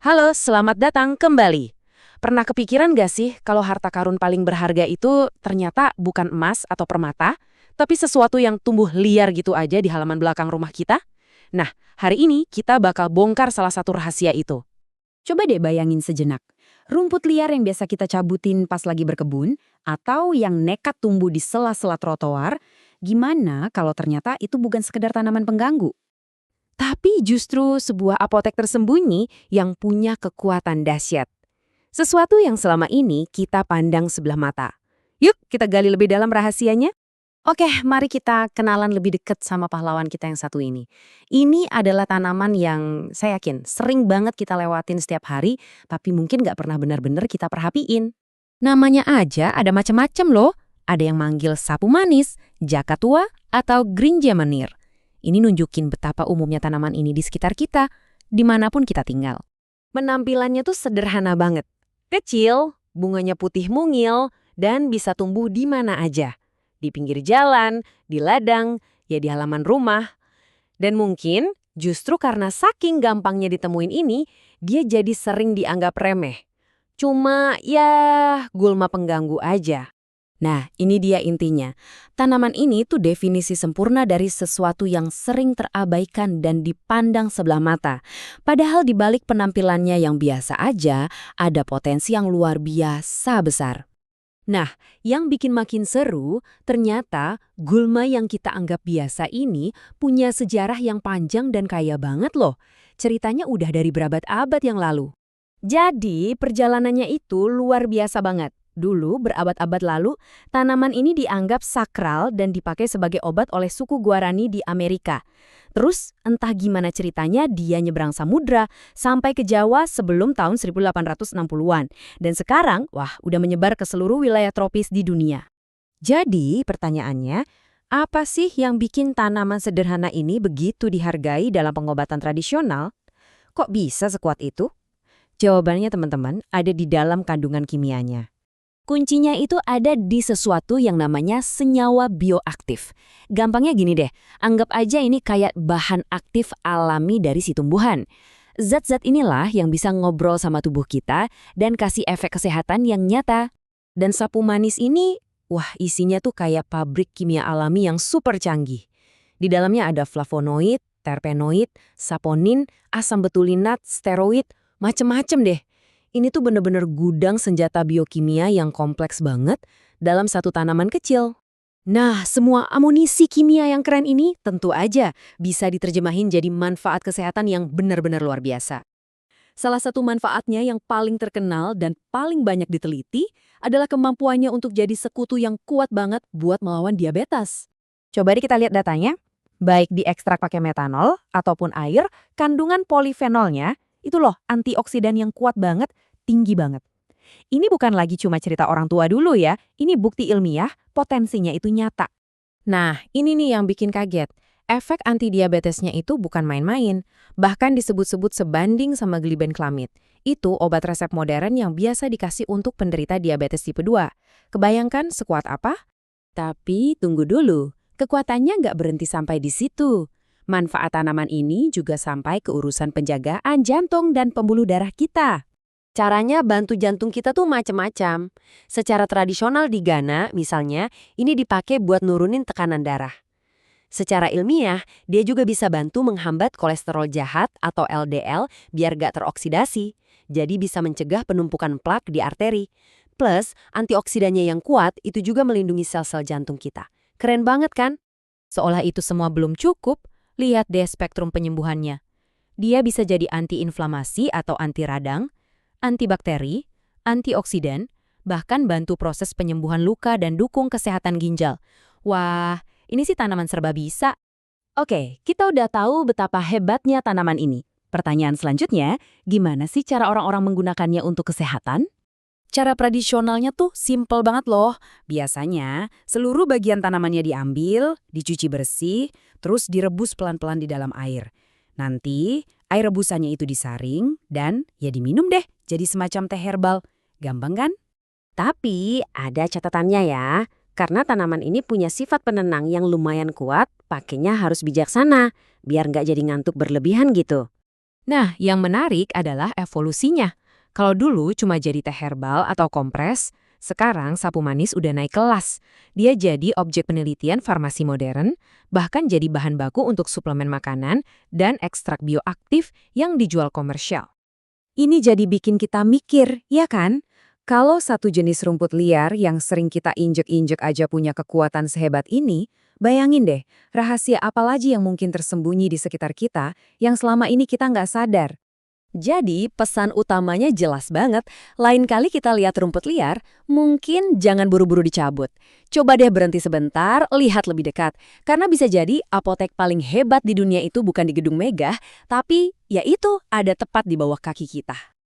Halo, selamat datang kembali. Pernah kepikiran gak sih kalau harta karun paling berharga itu ternyata bukan emas atau permata, tapi sesuatu yang tumbuh liar gitu aja di halaman belakang rumah kita? Nah, hari ini kita bakal bongkar salah satu rahasia itu. Coba deh bayangin sejenak. Rumput liar yang biasa kita cabutin pas lagi berkebun, atau yang nekat tumbuh di sela-sela trotoar, gimana kalau ternyata itu bukan sekedar tanaman pengganggu? Tapi justru sebuah apotek tersembunyi yang punya kekuatan dahsyat. Sesuatu yang selama ini kita pandang sebelah mata. Yuk kita gali lebih dalam rahasianya. Oke, mari kita kenalan lebih dekat sama pahlawan kita yang satu ini. Ini adalah tanaman yang saya yakin sering banget kita lewatin setiap hari, tapi mungkin nggak pernah benar-benar kita perhatiin. Namanya aja ada macam-macam loh. Ada yang manggil sapu manis, jakatua, atau green jemanir. Ini nunjukin betapa umumnya tanaman ini di sekitar kita, dimanapun kita tinggal. Penampilannya tuh sederhana banget. Kecil, bunganya putih mungil, dan bisa tumbuh di mana aja. Di pinggir jalan, di ladang, ya di halaman rumah. Dan mungkin justru karena saking gampangnya ditemuin ini, dia jadi sering dianggap remeh. Cuma ya gulma pengganggu aja. Nah, ini dia intinya. Tanaman ini tuh definisi sempurna dari sesuatu yang sering terabaikan dan dipandang sebelah mata. Padahal di balik penampilannya yang biasa aja, ada potensi yang luar biasa besar. Nah, yang bikin makin seru, ternyata gulma yang kita anggap biasa ini punya sejarah yang panjang dan kaya banget loh. Ceritanya udah dari berabad-abad yang lalu. Jadi, perjalanannya itu luar biasa banget. Dulu, berabad-abad lalu, tanaman ini dianggap sakral dan dipakai sebagai obat oleh suku Guarani di Amerika. Terus, entah gimana ceritanya, dia nyebrang samudra sampai ke Jawa sebelum tahun 1860-an. Dan sekarang, wah, udah menyebar ke seluruh wilayah tropis di dunia. Jadi, pertanyaannya, apa sih yang bikin tanaman sederhana ini begitu dihargai dalam pengobatan tradisional? Kok bisa sekuat itu? Jawabannya teman-teman ada di dalam kandungan kimianya. Kuncinya itu ada di sesuatu yang namanya senyawa bioaktif. Gampangnya gini deh, anggap aja ini kayak bahan aktif alami dari si tumbuhan. Zat-zat inilah yang bisa ngobrol sama tubuh kita dan kasih efek kesehatan yang nyata. Dan sapu manis ini, wah isinya tuh kayak pabrik kimia alami yang super canggih. Di dalamnya ada flavonoid, terpenoid, saponin, asam betulinat, steroid, macem-macem deh. Ini tuh bener-bener gudang senjata biokimia yang kompleks banget dalam satu tanaman kecil. Nah, semua amunisi kimia yang keren ini tentu aja bisa diterjemahin jadi manfaat kesehatan yang benar-benar luar biasa. Salah satu manfaatnya yang paling terkenal dan paling banyak diteliti adalah kemampuannya untuk jadi sekutu yang kuat banget buat melawan diabetes. Coba deh kita lihat datanya. Baik diekstrak pakai metanol ataupun air, kandungan polifenolnya itu loh, antioksidan yang kuat banget, tinggi banget. Ini bukan lagi cuma cerita orang tua dulu ya, ini bukti ilmiah, potensinya itu nyata. Nah, ini nih yang bikin kaget. Efek antidiabetesnya itu bukan main-main, bahkan disebut-sebut sebanding sama glibenclamid. Itu obat resep modern yang biasa dikasih untuk penderita diabetes tipe 2. Kebayangkan sekuat apa? Tapi tunggu dulu, kekuatannya nggak berhenti sampai di situ. Manfaat tanaman ini juga sampai ke urusan penjagaan jantung dan pembuluh darah kita. Caranya bantu jantung kita tuh macam-macam. Secara tradisional di Ghana, misalnya, ini dipakai buat nurunin tekanan darah. Secara ilmiah, dia juga bisa bantu menghambat kolesterol jahat atau LDL biar gak teroksidasi. Jadi bisa mencegah penumpukan plak di arteri. Plus, antioksidannya yang kuat itu juga melindungi sel-sel jantung kita. Keren banget kan? Seolah itu semua belum cukup, lihat deh spektrum penyembuhannya. Dia bisa jadi anti-inflamasi atau anti radang, antibakteri, antioksidan, bahkan bantu proses penyembuhan luka dan dukung kesehatan ginjal. Wah, ini sih tanaman serba bisa. Oke, kita udah tahu betapa hebatnya tanaman ini. Pertanyaan selanjutnya, gimana sih cara orang-orang menggunakannya untuk kesehatan? Cara tradisionalnya tuh simple banget loh. Biasanya, seluruh bagian tanamannya diambil, dicuci bersih, terus direbus pelan-pelan di dalam air. Nanti, air rebusannya itu disaring, dan ya diminum deh, jadi semacam teh herbal. Gampang kan? Tapi, ada catatannya ya. Karena tanaman ini punya sifat penenang yang lumayan kuat, pakainya harus bijaksana, biar nggak jadi ngantuk berlebihan gitu. Nah, yang menarik adalah evolusinya. Kalau dulu cuma jadi teh herbal atau kompres, sekarang sapu manis udah naik kelas. Dia jadi objek penelitian farmasi modern, bahkan jadi bahan baku untuk suplemen makanan dan ekstrak bioaktif yang dijual komersial. Ini jadi bikin kita mikir, ya kan? Kalau satu jenis rumput liar yang sering kita injek-injek aja punya kekuatan sehebat ini, bayangin deh, rahasia apa lagi yang mungkin tersembunyi di sekitar kita yang selama ini kita nggak sadar. Jadi, pesan utamanya jelas banget. Lain kali kita lihat rumput liar, mungkin jangan buru-buru dicabut. Coba deh berhenti sebentar, lihat lebih dekat. Karena bisa jadi apotek paling hebat di dunia itu bukan di gedung megah, tapi ya itu ada tepat di bawah kaki kita.